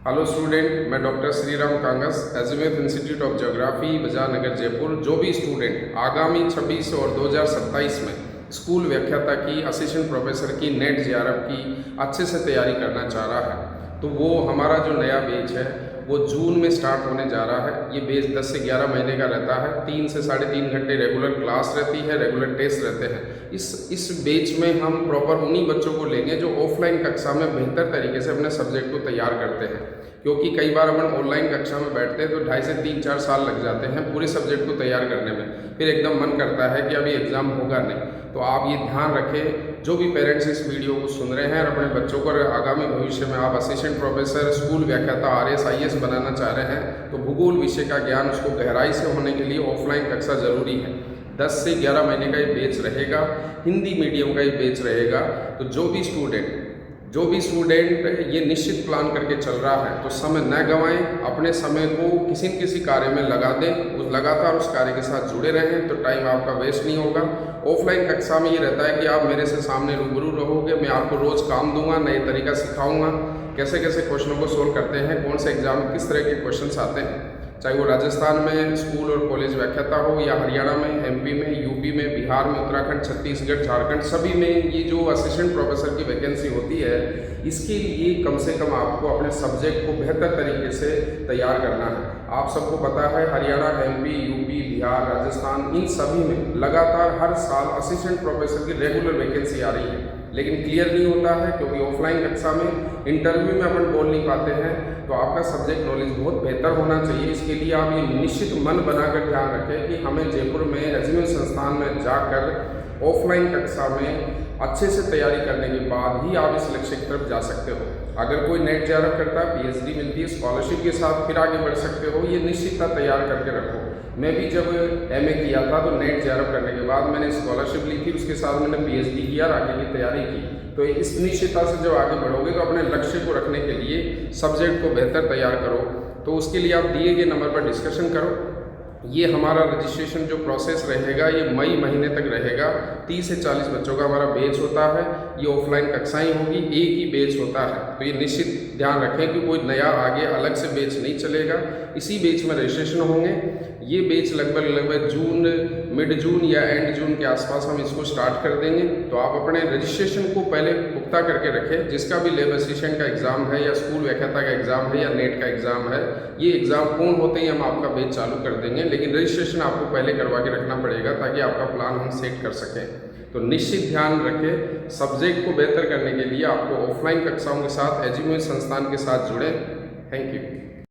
Hello student, मैं doctor Shriram Kangas, Azimuth Institute of Geography, Bazar Nagar, Jaipur. जो भी स्टूडेंट आगामी 26 और 2027 में स्कूल व्याख्याता की, असिस्टेंट प्रोफेसर की, नेट जेआरएफ की अच्छे से तैयारी करना चाह रहा है, तो वो हमारा जो नया बैच है वो जून में स्टार्ट होने जा रहा है। ये बैच 10 से 11 महीने का रहता है। 3 से 3.5 घंटे रेगुलर क्लास रहती है, रेगुलर टेस्ट रहते हैं। इस बैच में हम प्रॉपर उन्हीं बच्चों को लेंगे जो ऑफलाइन कक्षा में बेहतर तरीके से अपने सब्जेक्ट को तैयार करते हैं, क्योंकि कई बार अपन ऑनलाइन कक्षा में बैठते हैं तो 2.5 से 3-4 साल लग जाते हैं पूरे सब्जेक्ट को तैयार करने में। फिर एकदम मन करता है कि अभी एग्ज़ाम होगा नहीं। तो आप ये ध्यान रखें, जो भी पेरेंट्स इस वीडियो को सुन रहे हैं और अपने बच्चों को आगामी भविष्य में आप असिस्टेंट प्रोफेसर, स्कूल व्याख्याता, आरएस, आईएएस बनाना चाह रहे हैं, तो भूगोल विषय का ज्ञान उसको गहराई से होने के लिए ऑफलाइन कक्षा ज़रूरी है। 10 से 11 महीने का ये बैच रहेगा, हिंदी मीडियम का ये बैच रहेगा। तो जो भी स्टूडेंट ये निश्चित प्लान करके चल रहा है तो समय न गंवाएं, अपने समय को किसी न किसी कार्य में लगा दें, लगातार उस कार्य के साथ जुड़े रहें तो टाइम आपका वेस्ट नहीं होगा। ऑफलाइन कक्षा में ये रहता है कि आप मेरे से सामने रूबरू रहोगे, मैं आपको रोज़ काम दूंगा, नए तरीका सिखाऊंगा, कैसे कैसे क्वेश्चनों को सोल्व करते हैं, कौन से एग्जाम में किस तरह के क्वेश्चन आते हैं, चाहे वो राजस्थान में स्कूल और कॉलेज व्याख्याता हो या हरियाणा में, एमपी में, यूपी में, बिहार में, उत्तराखंड, छत्तीसगढ़, झारखंड, सभी में ये जो असिस्टेंट प्रोफेसर की वैकेंसी होती है, इसके लिए कम से कम आपको अपने सब्जेक्ट को बेहतर तरीके से तैयार करना है। आप सबको पता है हरियाणा, एमपी, यूपी, बिहार, राजस्थान, इन सभी में लगातार हर साल असिस्टेंट प्रोफेसर की रेगुलर वैकेंसी आ रही है, लेकिन क्लियर नहीं होता है क्योंकि ऑफलाइन कक्षा में इंटरव्यू में अपन बोल नहीं पाते हैं। तो आपका सब्जेक्ट नॉलेज बहुत बेहतर होना चाहिए। इसके लिए आप ये निश्चित मन बनाकर ध्यान रखें कि हमें जयपुर में एजिमुथ संस्थान में जाकर ऑफलाइन कक्षा में अच्छे से तैयारी करने के बाद ही आप इस लक्ष्य की तरफ जा सकते हो। अगर कोई नेट जेआरएफ करता है, पीएचडी मिलती है, स्कॉलरशिप के साथ फिर आगे बढ़ सकते हो। ये निश्चितता तैयार करके रखो। मैं भी जब एमए किया था तो नेट जेआरएफ करने के बाद मैंने स्कॉलरशिप ली थी, उसके साथ मैंने पीएचडी किया और आगे की तैयारी की। तो इस निश्चितता से जब आगे बढ़ोगे तो अपने लक्ष्य को रखने के लिए सब्जेक्ट को बेहतर तैयार करो। तो उसके लिए आप दिए गए नंबर पर डिस्कशन करो। ये हमारा रजिस्ट्रेशन जो प्रोसेस रहेगा ये मई महीने तक रहेगा। 30 से 40 बच्चों का हमारा बैच होता है। ये ऑफलाइन कक्षाएं होगी, एक ही बैच होता है। तो ये निश्चित ध्यान रखें कि कोई नया आगे अलग से बैच नहीं चलेगा, इसी बैच में रजिस्ट्रेशन होंगे। ये बैच लगभग जून, मिड जून या एंड जून के आसपास हम इसको स्टार्ट कर देंगे। तो आप अपने रजिस्ट्रेशन को पहले पुख्ता करके रखें। जिसका भी लैब असिस्टेंट का एग्ज़ाम है या स्कूल व्याख्याता का एग्ज़ाम है या नेट का एग्ज़ाम है, ये एग्ज़ाम पूर्ण होते ही हम आपका बैच चालू कर देंगे, लेकिन रजिस्ट्रेशन आपको पहले करवा के रखना पड़ेगा ताकि आपका प्लान हम सेट कर सकें। तो निश्चित ध्यान रखें, सब्जेक्ट को बेहतर करने के लिए आपको ऑफलाइन कक्षाओं के साथ एजिमुथ संस्थान के साथ जुड़ें। Thank you.